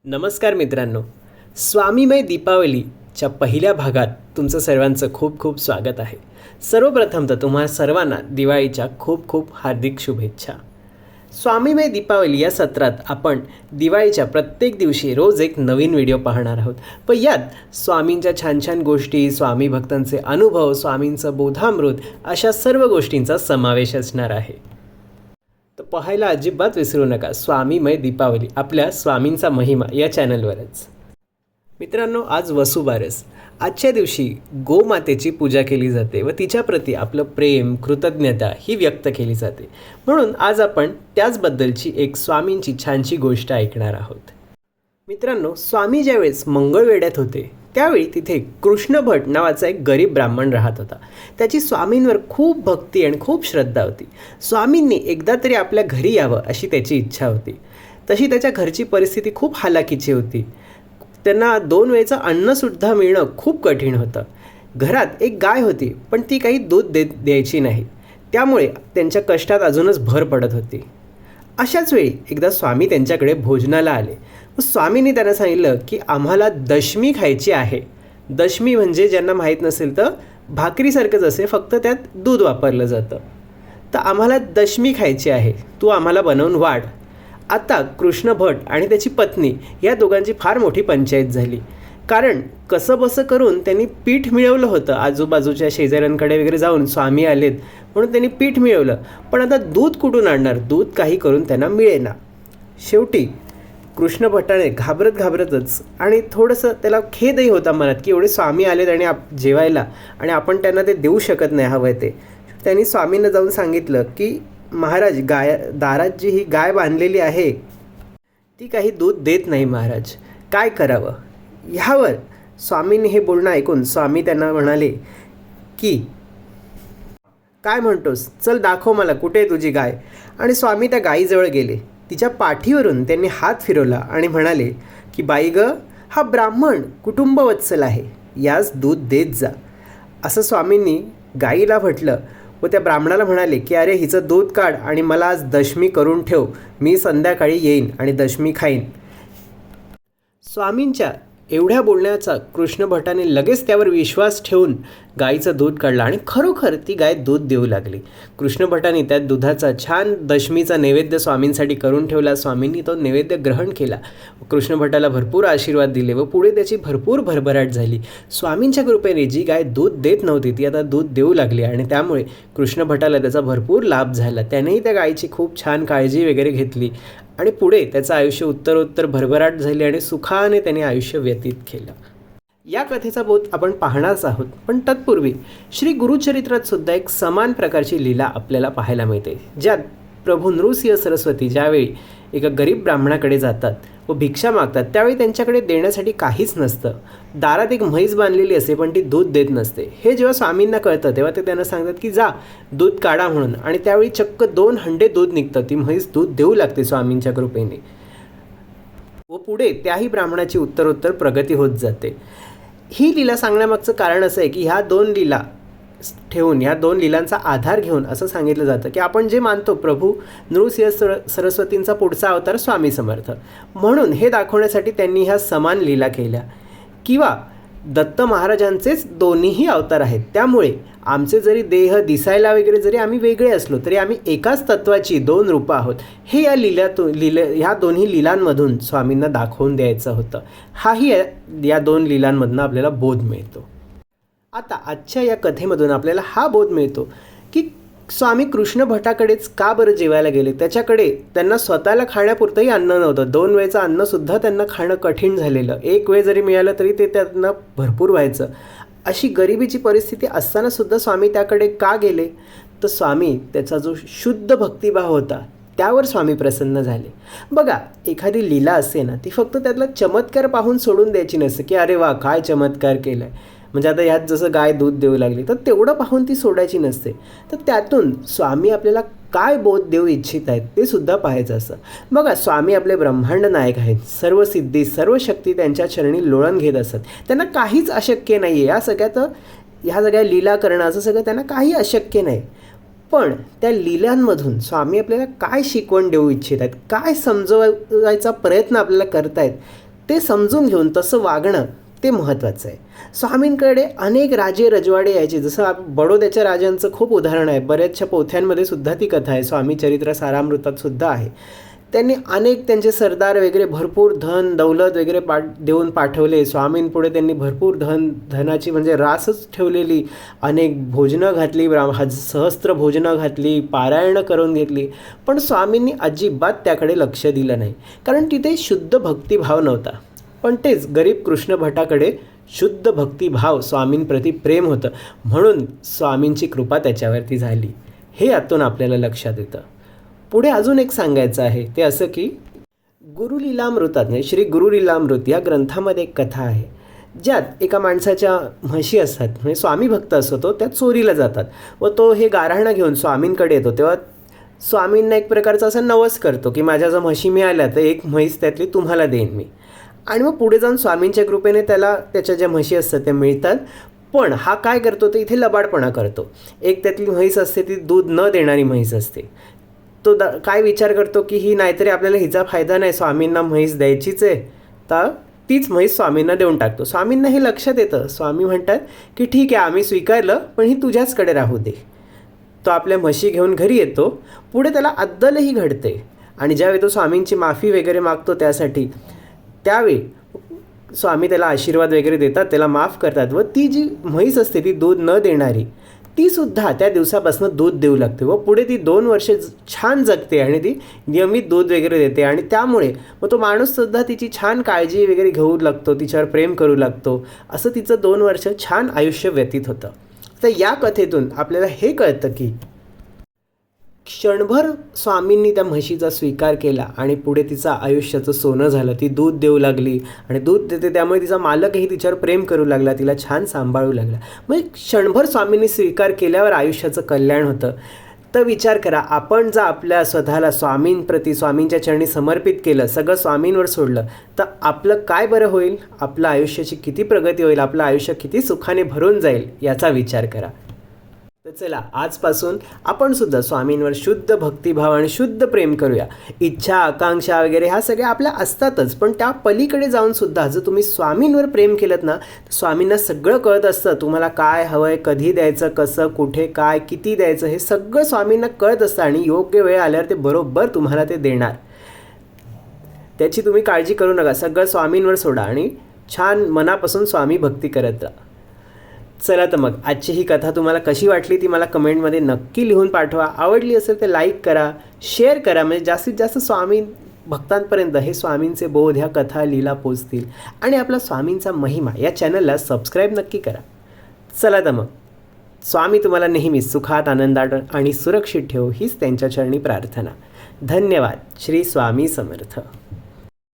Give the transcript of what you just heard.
नमस्कार मित्रांनो, स्वामीमय दीपावलीच्या पहिल्या भागात तुमचं सर्वांचं खूप खूप स्वागत आहे. सर्वप्रथम तर तुम्हा सर्वांना दिवाळीच्या खूप खूप हार्दिक शुभेच्छा. स्वामीमय दीपावली या सत्रात आपण दिवाळीच्या प्रत्येक दिवशी रोज एक नवीन व्हिडिओ पाहणार आहोत. पण यात स्वामींच्या छान छान गोष्टी, स्वामी भक्तांचे अनुभव, स्वामींचं बोधामृत अशा सर्व गोष्टींचा समावेश असणार आहे. तर पाहायला अजिबात विसरू नका स्वामीमय दीपावली आपल्या स्वामींचा महिमा या चॅनलवरच. मित्रांनो, आज वसुबारस. आजच्या दिवशी गोमातेची पूजा केली जाते व तिच्याप्रती आपलं प्रेम, कृतज्ञता ही व्यक्त केली जाते. म्हणून आज आपण त्याचबद्दलची एक स्वामींची छानशी गोष्ट ऐकणार आहोत. मित्रांनो, स्वामी ज्यावेळेस मंगळवेढ्यात होते त्यावेळी तिथे कृष्ण भट नावाचा एक गरीब ब्राह्मण राहत होता. त्याची स्वामींवर खूप भक्ती आणि खूप श्रद्धा होती. स्वामींनी एकदा तरी आपल्या घरी यावं अशी त्याची इच्छा होती. तशी त्याच्या घरची परिस्थिती खूप हालाकीची होती. त्यांना 2 वेळचं अन्नसुद्धा मिळणं खूप कठीण होतं. घरात एक गाय होती, पण ती काही दूध द्यायची नाही. त्यामुळे त्यांच्या कष्टात अजूनच भर पडत होती. अशाच वेळी एकदा स्वामी त्यांच्याकडे भोजनाला आले. स्वामींनी त्यांना सांगितलं की आम्हाला दशमी खायची आहे. दशमी म्हणजे ज्यांना माहीत नसेल तर भाकरीसारखंच असे, फक्त त्यात दूध वापरलं जातं. तर आम्हाला दशमी खायची आहे, तू आम्हाला बनवून वाढ. आता कृष्ण भट आणि त्याची पत्नी या दोघांची फार मोठी पंचायत झाली. कारण कसंबसं करून त्यांनी पीठ मिळवलं होतं. आजूबाजूच्या शेजाऱ्यांकडे वगैरे जाऊन स्वामी आलेत म्हणून त्यांनी पीठ मिळवलं, पण आता दूध कुठून आणणार? दूध काही करून त्यांना मिळेना. शेवटी कृष्ण भटाने घाबरतच आणि थोडंसं त्याला खेदही होता मनात की एवढे स्वामी आलेत आणि जेवायला, आणि आपण त्यांना ते देऊ शकत नाही हवं ते. त्यांनी स्वामींना जाऊन सांगितलं की महाराज, दारात जी ही गाय बांधलेली आहे ती काही दूध देत नाही महाराज, काय करावं? ह्यावर स्वामींनी हे बोलणं ऐकून स्वामी त्यांना म्हणाले की काय म्हणतोस, चल दाखव मला कुठे आहे तुझी गाय. आणि स्वामी त्या गायीजवळ गेले. तिच्या पाठीवरून त्यांनी हात फिरवला आणि म्हणाले की बाई ग, हा ब्राह्मण कुटुंबवत्सल आहे, यास दूध देत जा. असं स्वामींनी गायीला म्हटलं व त्या ब्राह्मणाला म्हणाले की अरे, हिचं दूध काढ आणि मला आज दशमी करून ठेव, मी संध्याकाळी येईन आणि दशमी खाईन. स्वामींच्या एवढ्या बोलण्याचा कृष्ण भटाने लगेच त्यावर विश्वास ठेवून गाईचं दूध काढलं आणि खरोखर ती गाय दूध देऊ लागली. कृष्ण भटाने त्या दुधाचा छान दशमीचा नैवेद्य स्वामींसाठी करून ठेवला. स्वामींनी तो नैवेद्य ग्रहण केला. कृष्ण भटाला भरपूर आशीर्वाद दिले व पुढे त्याची भरपूर भरभराट झाली. स्वामींच्या कृपेने जी गाय दूध देत नव्हती ती आता दूध देऊ लागली आणि त्यामुळे कृष्ण भटाला त्याचा भरपूर लाभ झाला. त्यानेही त्या गायीची खूप छान काळजी वगैरे घेतली आणि पुढे त्याचं आयुष्य उत्तरोत्तर भरभराट झाली आणि सुखाने त्याने आयुष्य व्यतीत केलं. या कथेचा बोध आपण पाहणारच आहोत, पण तत्पूर्वी श्री गुरुचरित्रात सुद्धा एक समान प्रकारची लीला आपल्याला पाहायला मिळते, ज्यात प्रभू नृसिंह सरस्वती ज्यावेळी एका गरीब ब्राह्मणाकडे जातात व भिक्षा मागतात त्यावेळी त्यांच्याकडे देण्यासाठी काहीच नसतं. दारात एक म्हैस बांधलेली असते पण ती दूध देत नसते. हे जेव्हा स्वामींना कळतं तेव्हा ते त्यांना सांगतात की जा दूध काढा म्हणून, आणि त्यावेळी चक्क 2 हंडे दूध निघतं. ती म्हैस दूध देऊ लागते स्वामींच्या कृपेने व पुढे त्याही ब्राह्मणाची उत्तरोत्तर प्रगती होत जाते. ही लीला सांगण्यामागचं कारण असं आहे की ह्या 2 लीला ठेवून, ह्या 2 लीलांचा आधार घेऊन असं सांगितलं जातं की आपण जे मानतो प्रभू नृसिंह सरस्वतींचा पुढचा अवतार स्वामी समर्थ, म्हणून हे दाखवण्यासाठी त्यांनी ह्या समान लीला केल्या. किंवा दत्त महाराजांचेच दोन्हीही अवतार आहेत, त्यामुळे आमचे जरी देह दिसायला वगैरे जरी आम्ही वेगळे असलो तरी आम्ही एकाच तत्वाची 2 रूपं आहोत, हे या ह्या दोन्ही लीलांमधून स्वामींना दाखवून द्यायचं होतं. हाही या 2 लीलांमधून आपल्याला बोध मिळतो. आता आजच्या या कथेमधून आपल्याला हा बोध मिळतो की स्वामी कृष्ण भटाकडेच का बरं जेवायला गेले. त्यांना स्वतःला खाण्यापुरतंही अन्न नव्हतं. 2 वेळचं अन्नसुद्धा त्यांना खाणं कठीण झालेलं. 1 वेळ जरी मिळालं तरी ते त्यांना भरपूर व्हायचं. अशी गरिबीची परिस्थिती असतानासुद्धा स्वामी त्याकडे का गेले? तर स्वामी, त्याचा जो शुद्ध भक्तिभाव होता त्यावर स्वामी प्रसन्न झाले. बघा, एखादी लीला असते ना, ती फक्त त्यातला चमत्कार पाहून सोडून द्यायची नसते की अरे वा, काय चमत्कार केला आहे. म्हणजे आता ह्यात जसं गाय दूध देऊ लागली तर तेवढं पाहून ती सोडायची नसते. तर त्यातून स्वामी आपल्याला काय बोध देऊ इच्छित आहेत ते सुद्धा पाहायचं असतं. बघा, स्वामी आपले ब्रह्मांड नायक आहेत. सर्व सिद्धी, सर्व शक्ती त्यांच्या चरणी लोळण घेत असतात. त्यांना काहीच अशक्य नाही आहे. ह्या सगळ्या लीला करणं असं सगळं त्यांना काही अशक्य नाही. पण त्या लीलांमधून स्वामी आपल्याला काय शिकवण देऊ इच्छित आहेत, काय समजवायचा प्रयत्न आपल्याला करतायत, ते समजून घेऊन तसं वागणं ते महत्त्वाचं आहे. स्वामींकडे अनेक राजे रजवाडे यायचे. जसं बडोद्याच्या राजांचं खूप उदाहरण आहे. बऱ्याचशा पोथ्यांमध्ये सुद्धा ती कथा आहे. स्वामी चरित्र सारामृतात सुद्धा आहे. त्यांनी अनेक त्यांचे सरदार वगैरे भरपूर धन दौलत वगैरे देऊन पाठवले. स्वामींपुढे त्यांनी भरपूर धनाची म्हणजे रासच ठेवलेली. अनेक भोजनं घातली, सहस्त्र भोजनं घातली, पारायणं करून घेतली. पण स्वामींनी अजिबात त्याकडे लक्ष दिलं नाही, कारण तिथे शुद्ध भक्तिभाव नव्हता. पण तेच गरीब कृष्ण भटाकडे शुद्ध भक्तिभाव, स्वामींप्रती प्रेम होतं, म्हणून स्वामींची कृपा त्याच्यावरती झाली. हे यातून आपल्याला लक्षात येतं. पुढे अजून एक सांगायचं आहे ते असं की गुरुलीलामृतात म्हणजे श्री गुरुलीलामृत या ग्रंथामध्ये एक कथा आहे, ज्यात एका माणसाच्या म्हशी असतात. म्हणजे स्वामी भक्त असतो तो, त्यात चोरीला जातात व तो हे गाऱ्हाणं घेऊन स्वामींकडे येतो. तेव्हा स्वामींना एक प्रकारचा असा नवस करतो की माझ्या जर म्हशी मिळाल्या तर एक म्हैस त्यातली तुम्हाला देईन मी. आणि मग पुढे जाऊन स्वामींच्या कृपेने त्याला त्याच्या ज्या म्हशी असतात त्या मिळतात. पण हा काय करतो तर इथे लबाडपणा करतो. एक त्यातली म्हैस असते ती दूध न देणारी म्हैस असते. तो काय विचार करतो की ही नाहीतरी आपल्याला हिचा फायदा नाही, स्वामींना म्हैस द्यायचीच आहे, तर तीच म्हैस स्वामींना देऊन टाकतो. स्वामींना हे लक्षात येतं. स्वामी म्हणतात की ठीक आहे, आम्ही स्वीकारलं, पण ही तुझ्याचकडे राहू दे. तो आपल्या म्हशी घेऊन घरी येतो. पुढे त्याला अद्दलही घडते आणि ज्यावेळी तो स्वामींची माफी वगैरे मागतो त्यासाठी, त्यावेळी स्वामी त्याला आशीर्वाद वगैरे देतात, त्याला माफ करतात व ती जी म्हैस असते ती दूध न देणारी ती सुद्धा त्या दिवसापासून दूध देऊ लागते व पुढे ती 2 वर्षे छान जगते आणि ती नियमित दूध वगैरे देते. आणि त्यामुळे मग तो माणूससुद्धा तिची छान काळजी वगैरे घेऊ लागतो, तिच्यावर प्रेम करू लागतो. असं तिचं 2 वर्ष छान आयुष्य व्यतीत होतं. तर या कथेतून आपल्याला हे कळतं की क्षणभर स्वामींनी त्या म्हशीचा स्वीकार केला आणि पुढे तिचं आयुष्याचं सोनं झालं. ती दूध देऊ लागली आणि दूध देते त्यामुळे तिचा मालकही तिच्यावर प्रेम करू लागला, तिला छान सांभाळू लागला. म्हणजे क्षणभर स्वामींनी स्वीकार केल्यावर आयुष्याचं कल्याण होतं. तर विचार करा, आपण जर आपल्या स्वतःला स्वामींप्रती स्वामींच्या चरणी समर्पित केलं, सगळं स्वामींवर सोडलं, तर आपलं काय बरं होईल? आपलं आयुष्याची किती प्रगती होईल, आपलं आयुष्य किती सुखाने भरून जाईल याचा विचार करा. तर चला, आजपासून आपण सुद्धा स्वामींवर शुद्ध भक्तिभाव आणि शुद्ध प्रेम करूया. इच्छा आकांक्षा वगैरे ह्या सगळ्या आपल्या असतातच, पण त्या पलीकडे जाऊन सुद्धा जर तुम्ही स्वामींवर प्रेम केलं ना, तर स्वामींना सगळं कळत असतं. तुम्हाला काय हवं आहे, कधी द्यायचं, कसं, कुठे, काय, किती द्यायचं, हे सगळं स्वामींना कळत असतं आणि योग्य वेळ आल्यावर ते बरोबर तुम्हाला ते देणार. त्याची तुम्ही काळजी करू नका. सगळं स्वामींवर सोडा आणि छान मनापासून स्वामी भक्ती करत राहा. चला तर मग आजची ही कथा तुम्हाला कशी वाटली ती मला कमेंटमध्ये नक्की लिहून पाठवा. आवडली असेल तर लाईक करा, शेअर करा, म्हणजे जास्तीत जास्त स्वामी भक्तांपर्यंत हे स्वामींचे बोध, ह्या कथा, लीला पोचतील. आणि आपला स्वामींचा महिमा या चॅनलला सबस्क्राईब नक्की करा. चला तर मग, स्वामी तुम्हाला नेहमी सुखात, आनंदात आणि सुरक्षित ठेवो, हीच त्यांच्या चरणी प्रार्थना. धन्यवाद. श्री स्वामी समर्थ.